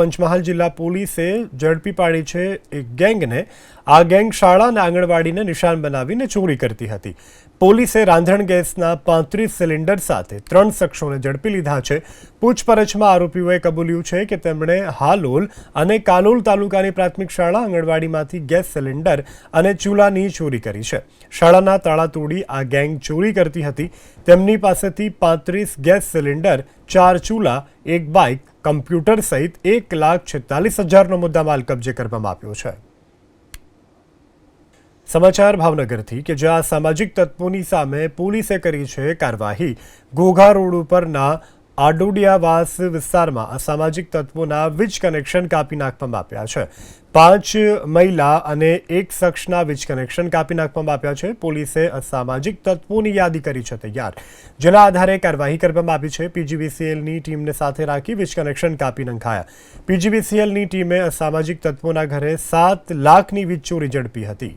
પંચમહાલ જિલ્લા પોલીસે ઝડપી પાડી છે એક ગેંગને। આ ગેંગ શાળા અને આંગણવાડીને નિશાન બનાવીને ચોરી કરતી હતી। પોલીસે રાંધણ ગેસના 35 સિલિન્ડર સાથે 3 શખ્સોને ઝડપી લીધા છે। પૂછપરછમાં આરોપીઓએ કબૂલ્યું છે કે તેમણે હાલોલ અને કાલોલ તાલુકાની પ્રાથમિક શાળા આંગણવાડીમાંથી ગેસ સિલિન્ડર અને ચૂલાની ચોરી કરી છે। શાળાના તાળા તોડી આ ગેંગ ચોરી કરતી હતી। તેમની પાસેથી 35 ગેસ સિલિન્ડર, 4 ચૂલા, 1 બાઇક, કમ્પ્યુટર સહિત 1,46,000નો મુદ્દામાલ કબજે કરવામાં આવ્યો છે। સમાચાર ભાવનગરથી કે જ્યાં સામાજિક તત્વોની સામે પોલીસે કરી છે કાર્યવાહી। ઘોઘા રોડ ઉપરના આડોડિયાવાસ વિસ્તારમાં અસામાજિક તત્વોના વીજ કનેક્શન કાપી નાખવામાં આવ્યા છે। 5 મહિલા અને 1 શખ્સના વીજ કનેક્શન કાપી નાખવામાં આવ્યા છે। પોલીસે અસામાજિક તત્વોની યાદી કરી છે તૈયાર, જેના આધારે કાર્યવાહી કરવામાં આવી છે। પીજીવીસીએલની ટીમને સાથે રાખી વીજ કનેક્શન કાપી નંખાયા। પીજીવીસીએલની ટીમે અસામાજિક તત્વોના ઘરે 7 લાખની વીજ ચોરી ઝડપી હતી।